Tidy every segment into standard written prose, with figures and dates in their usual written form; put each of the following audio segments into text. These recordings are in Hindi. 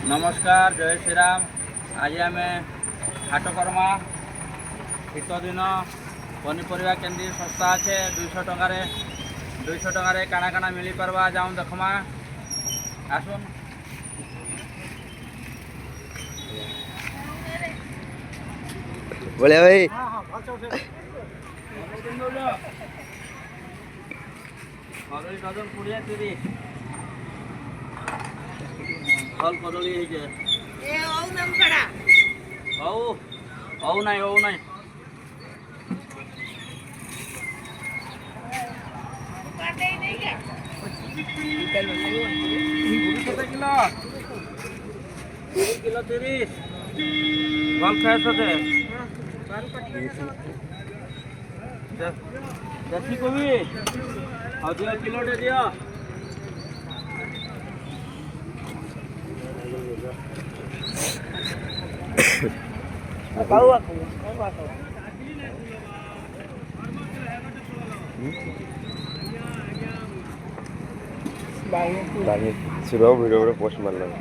नमस्कार जय श्री राम। आज आम हाट करमा शीत दिन पनीपरिया केन्द्रीय संस्था अच्छे 200 टकर काना काना मिली पार्बा जाऊँ देखमा आसुन। बोले भाई कदली डजन 20-30 फल कदली नाई किलो 30 भल फ्रेश होते देसी कोबी और दियो किलोटे दियो। सुबह वीडियो पोस्ट मार लगा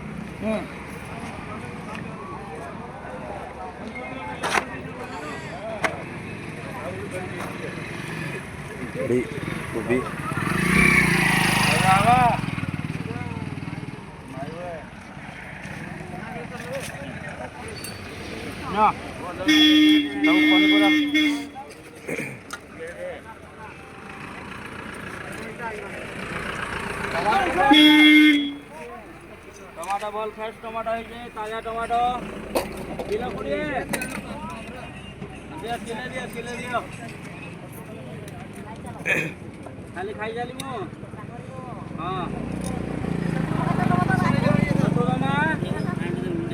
टमाटो बल फ्रेश टमाटो है ताजा टमाटो किलो 20 किले दियो खाली खाई जाली मु हाँ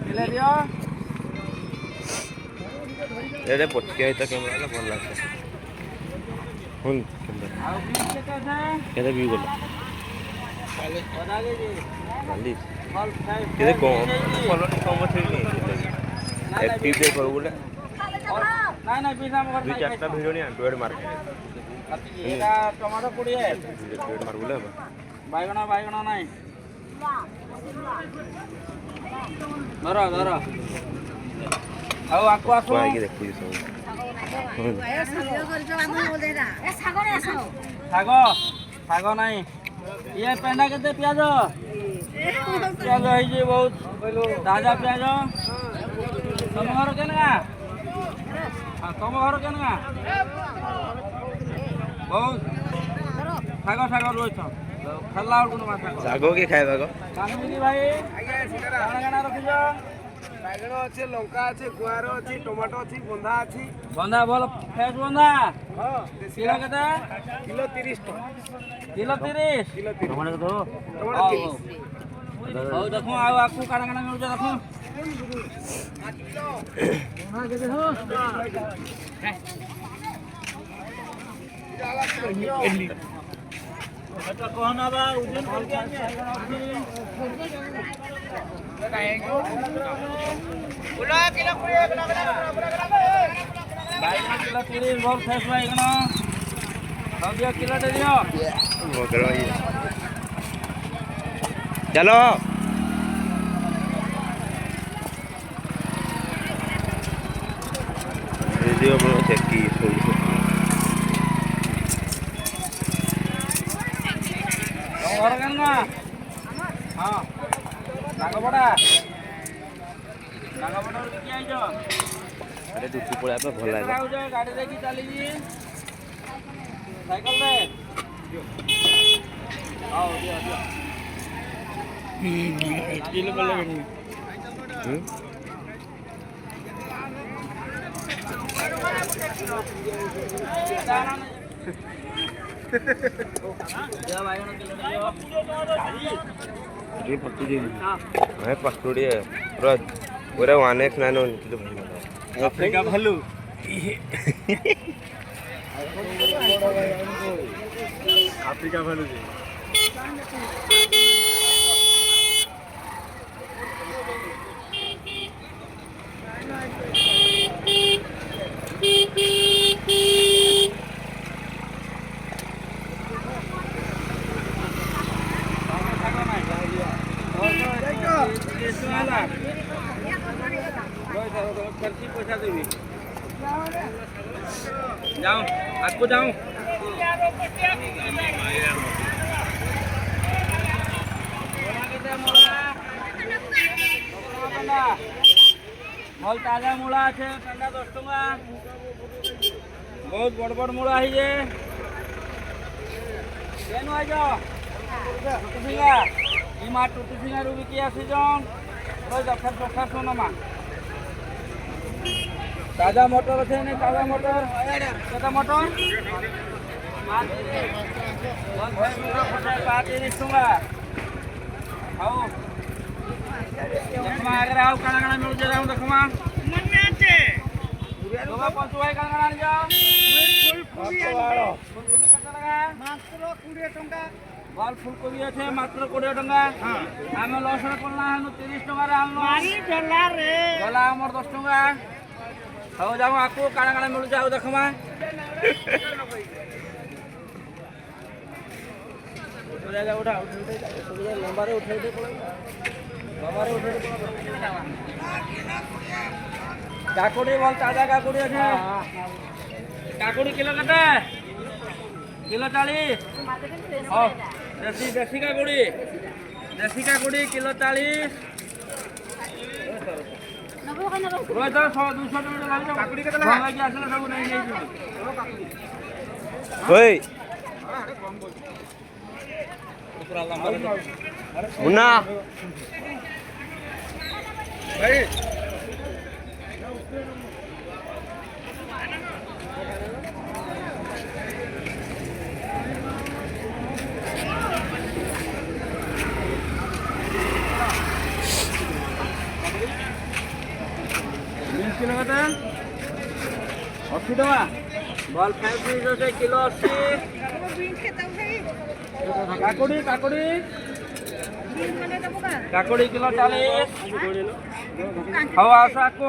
किले दियो ये पटकिया तो कैमरा भल लगता हुन केते व्यू गला खाली केते कम फॉलो कम छै नि एक्टिव दे करू बोले नहीं पीसा मगर दु चारटा वीडियो नि एंड्रॉइड मार्केट एटा टमाटो 20 एंड्रॉइड मार बोले बाइगण नहीं धर आओ आको आसो आगे देखु सब शाग नहीं ये पेंडा केते प्याज है बहुत ताजा प्याज तुम घर केनगा तुम घर केनगा बहुत शाग रोच खेला सागो के खाए बागो भाई काना रखिज बैगण अच्छे लंका अच्छे गुआर अच्छी टमाटो अच्छी बंधा अच्छी बंधा भल फ्रेश बंधा हाँ किलो केते किलो 30 टका किलो 30 किलो 30 टमाटो तो टमाटो 30 हौ देखो आओ आपको काना काना मिल जा देखो अच्छा कहना बा उजन करके बोला किलो 20 किलो 30 बहुत फ्रेश बाइगण सब दियो किलो दे दियो चलो वीडियो में चेक की घर केनगा हाँ नागबड़ा देखी आइज अरे दुखी पड़ा पे भल लागे गाड़ी देखी चली साइकिल रे आओ दियो किलो कर लेबे ये पत्ती दे मैं पत्तोड़ी है पूरा पूरा 1x9 किलो अफ्रीका भालू अफ्रीका भालू 30 ଟଙ୍କା ହେଲା ଖର୍ଚ୍ଚି ପଇସା ଦେବି ଯାଉ ଆଗକୁ ଯାଉ ଭଲ ତାଜା ମୂଳା আছে পেন্ডা 10 ଟଙ୍କା ବହୁତ বড় বড় মূলা হইছে কেন আইছ টুটু সিঙ্গা ই মা টুটু সিঙ্গা রুবি কি আসিছন ওই দফার দফার সোনামা তাজা মটর আছে না তাজা মটর কেটা মটর 30 ଟଙ୍କା ଆଉ देखमा अगर आओ काना काना मिल जाए देखमा मन में आछे दोबा पंचु भाई काना काना जाओ फुलकोबी कत लगा मात्र 20 टंका बाल फुलकोबी আছে মাত্র 20 টাকা আমি লসরে পড়লা হনু 30 টাকা রে আনলো মারি ঢলা রে ঢলা আমার 10 টাকা हो जाओ आपको काना काना मिल जाओ देखमा उठा जा उठा लंबा रे उठा दे काकुड़ी बोल ताजा काकुड़ी আছে काकुड़ी किलो कते किलो 40 ओ देसी काकुड़ी किलो 40 ওই তো 200 টাকা লাগবে কাকুড়ি কত লাগে লাগি আসলে সব নাই নেই ওই পুরা লম্বা মুন্না ভাই किलो कता 80 টাকা বল 5 পিস আছে কিলো 80 কাকুড়ি কিলো 40 হাও আসা আকু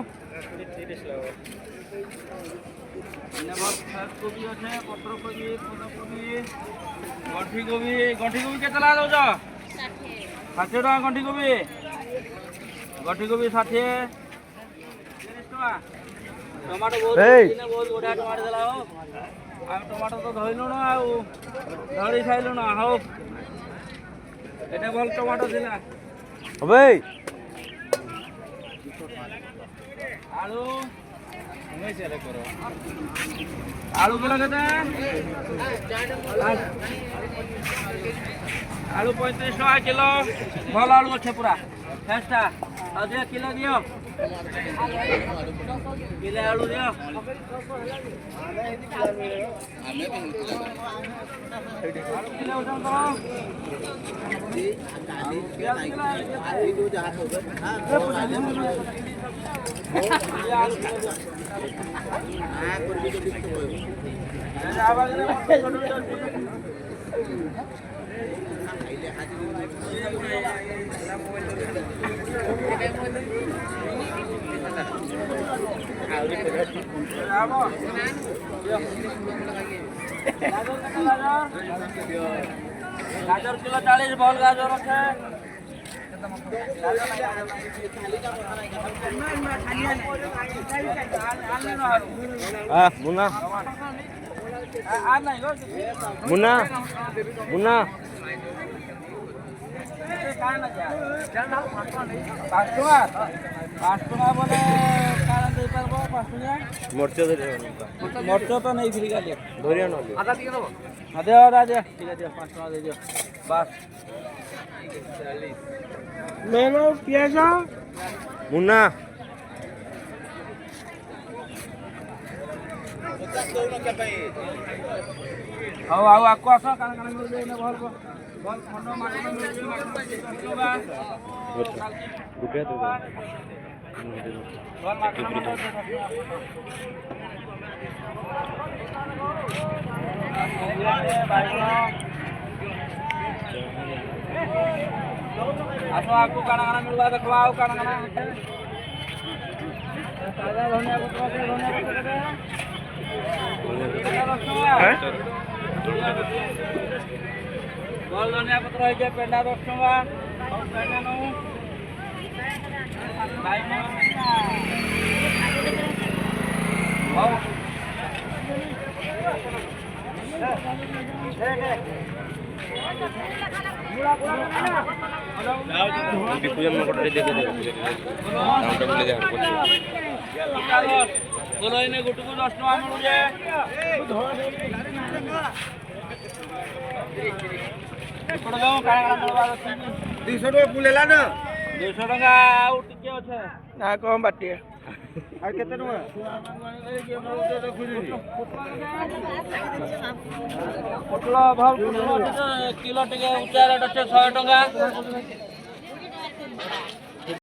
এনে বল ফুলকপি আছে পত্রকপি ফুলকপি গঠি কপি কেতে লাগা দউছ 60 টাকা গঠি কপি 60 टमाटो बहुत बढ़िया टमाटो देला हो आम टमाटो तो धइलु न आ धरी खाइलु न हो एटा भल टमाटो दिला अबे आलू हमें चले करो आलू किलो केते आलू 35 टका किलो भल आलू अच्छे पूरा फ्रेशटा आ दियो किलो दियो किलो आलू दियो किलो उठन गाजर किलो 40 बॉल गाजर है मुन्ना मुन्ना मुन्ना 5 ଟଙ୍କା ବୋଲେ କାଣା ଦେଇ ପାରବ 5 ଟଙ୍କା मर्च ମର୍ଚ ତ ନେଇ ଫ୍ରି ଗାଲି धरिया नले आधा टिके दबो दे दे ठीक है 5 ଟଙ୍କା दे दियो बस ले लो पियाज मुन्ना आओ आओ आको आसो काना काना मिल जाए भल भल खंड माटी मिल जाए रुपया तो भल माटी आसो आको काना काना मिलवा देखो आओ काना काना ताजा धनिया पत्र है धनिया पत्र बल धनिया पत्र है पेंडा 10 टका पूजा में कोटे देखे दामटा मिले जा बोलो इने गुटुकु 10 टका मिलुजे 200 टका पुलेला ना 200 टका आउ टिके अछे ना कम बाटी आ केते टका पटला भाव किलो टिके उच्चा रेट अछे 100 टका